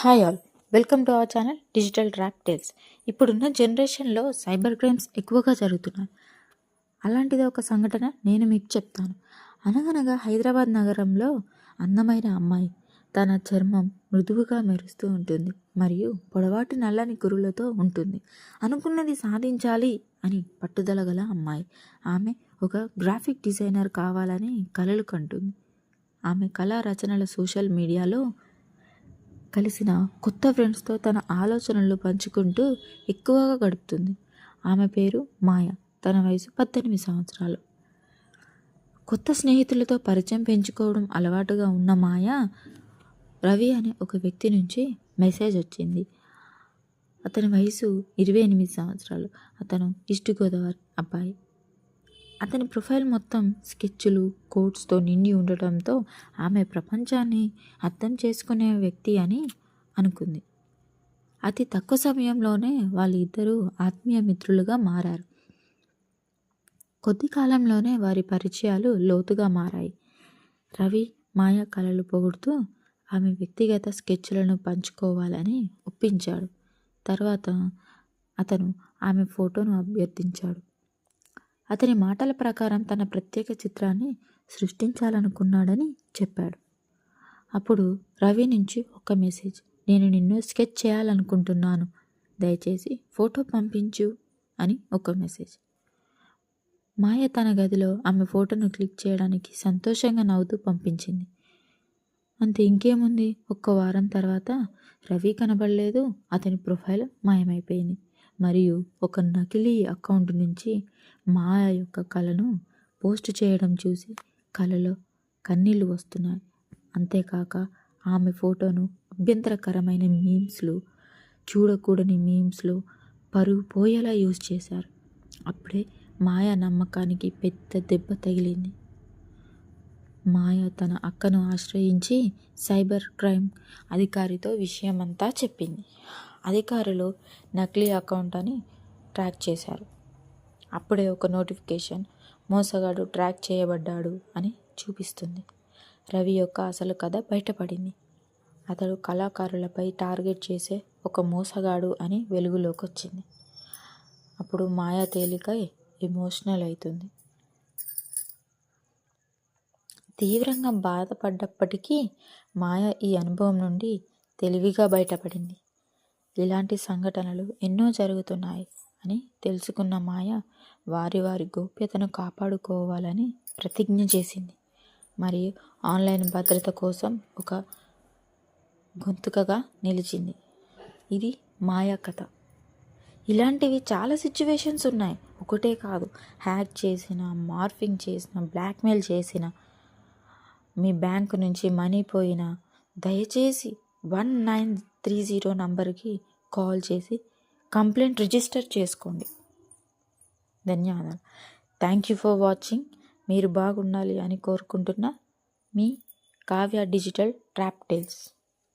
Hi all, welcome to our channel digital trap tales. ఇప్పుడున్న జనరేషన్లో cyber crimes ఎక్కువగా జరుగుతున్నాయి. అలాంటిది ఒక సంఘటన నేను మీకు చెప్తాను. అనగనగా హైదరాబాద్ నగరంలో అందమైన అమ్మాయి. తన చర్మం మృదువుగా మెరుస్తూ ఉంటుంది మరియు పొడవాటి నల్లని కురులతో ఉంటుంది. అనుకున్నది సాధించాలి అని పట్టుదల గల అమ్మాయి. ఆమె ఒక గ్రాఫిక్ డిజైనర్ కావాలని కలలు కంటుంది. ఆమె కళా రచనల సోషల్ మీడియాలో కలిసిన కొత్త ఫ్రెండ్స్తో తన ఆలోచనలు పంచుకుంటూ ఎక్కువగా గడుపుతుంది. ఆమె పేరు మాయ. తన వయసు 18 సంవత్సరాలు. కొత్త స్నేహితులతో పరిచయం పెంచుకోవడం అలవాటుగా ఉన్న మాయ రవి అనే ఒక వ్యక్తి నుంచి మెసేజ్ వచ్చింది. అతని వయసు 28 సంవత్సరాలు. అతను ఈస్ట్ గోదావరి అబ్బాయి. అతని ప్రొఫైల్ మొత్తం స్కెచ్లు, కోట్స్తో నిండి ఉండటంతో ఆమె ప్రపంచాన్ని అర్థం చేసుకునే వ్యక్తి అని అనుకుంది. అతి తక్కువ సమయంలోనే వాళ్ళిద్దరూ ఆత్మీయ మిత్రులుగా మారారు. కొద్ది కాలంలోనే వారి పరిచయాలు లోతుగా మారాయి. రవి మాయ కళలు పొగుడుతూ ఆమె వ్యక్తిగత స్కెచ్లను పంచుకోవాలని ఒప్పించాడు. తర్వాత అతను ఆమె ఫోటోను అభ్యర్థించాడు. అతని మాటల ప్రకారం తన ప్రత్యేక చిత్రాన్ని సృష్టించాలనుకున్నాడని చెప్పాడు. అప్పుడు రవి నుంచి ఒక మెసేజ్. నేను నిన్ను స్కెచ్ చేయాలనుకుంటున్నాను, దయచేసి ఫోటో పంపించు అని ఒక మెసేజ్. మాయ తన గదిలో ఆమె ఫోటోను క్లిక్ చేయడానికి సంతోషంగా నవ్వుతూ పంపించింది. అంతే, ఇంకేముంది. ఒక్క వారం తర్వాత రవి కనబడలేదు. అతని ప్రొఫైల్ మాయమైపోయింది మరియు ఒక నకిలీ అకౌంట్ నుంచి మాయ యొక్క కళను పోస్ట్ చేయడం చూసి కళలో కన్నీళ్లు వస్తున్నాయి. అంతేకాక ఆమె ఫోటోను అభ్యంతరకరమైన మీమ్స్లు, చూడకూడని మీమ్స్లో పరుగు పోయేలా యూజ్ చేశారు. అప్పుడే మాయ నమ్మకానికి పెద్ద దెబ్బ తగిలింది. మాయ తన అక్కను ఆశ్రయించి సైబర్ క్రైమ్ అధికారితో విషయమంతా చెప్పింది. అధికారులు నకిలీ అకౌంట్ అని ట్రాక్ చేశారు. అప్పుడే ఒక నోటిఫికేషన్ మోసగాడు ట్రాక్ చేయబడ్డాడు అని చూపిస్తుంది. రవి యొక్క అసలు కథ బయటపడింది. అతడు కళాకారులపై టార్గెట్ చేసే ఒక మోసగాడు అని వెలుగులోకి వచ్చింది. అప్పుడు మాయ తేలిక ఎమోషనల్ అవుతుంది. తీవ్రంగా బాధపడ్డప్పటికీ మాయ ఈ అనుభవం నుండి తెలివిగా బయటపడింది. ఇలాంటి సంఘటనలు ఎన్నో జరుగుతున్నాయి అని తెలుసుకున్న మాయ వారి గోప్యతను కాపాడుకోవాలని ప్రతిజ్ఞ చేసింది మరియు ఆన్లైన్ భద్రత కోసం ఒక గొంతుకగా నిలిచింది. ఇది మాయ కథ. ఇలాంటివి చాలా సిచ్యువేషన్స్ ఉన్నాయి, ఒకటే కాదు. హ్యాక్ చేసిన, మార్ఫింగ్ చేసిన, బ్లాక్మెయిల్ చేసిన, మీ బ్యాంకు నుంచి మనీ పోయినా దయచేసి 1930 నంబర్కి కాల్ చేసి కంప్లైంట్ రిజిస్టర్ చేసుకోండి. ధన్యవాదాలు. Thank you for watching. మీరు బాగుండాలి అని కోరుకుంటున్న మీ కావ్య డిజిటల్ ట్రాప్ టేల్స్.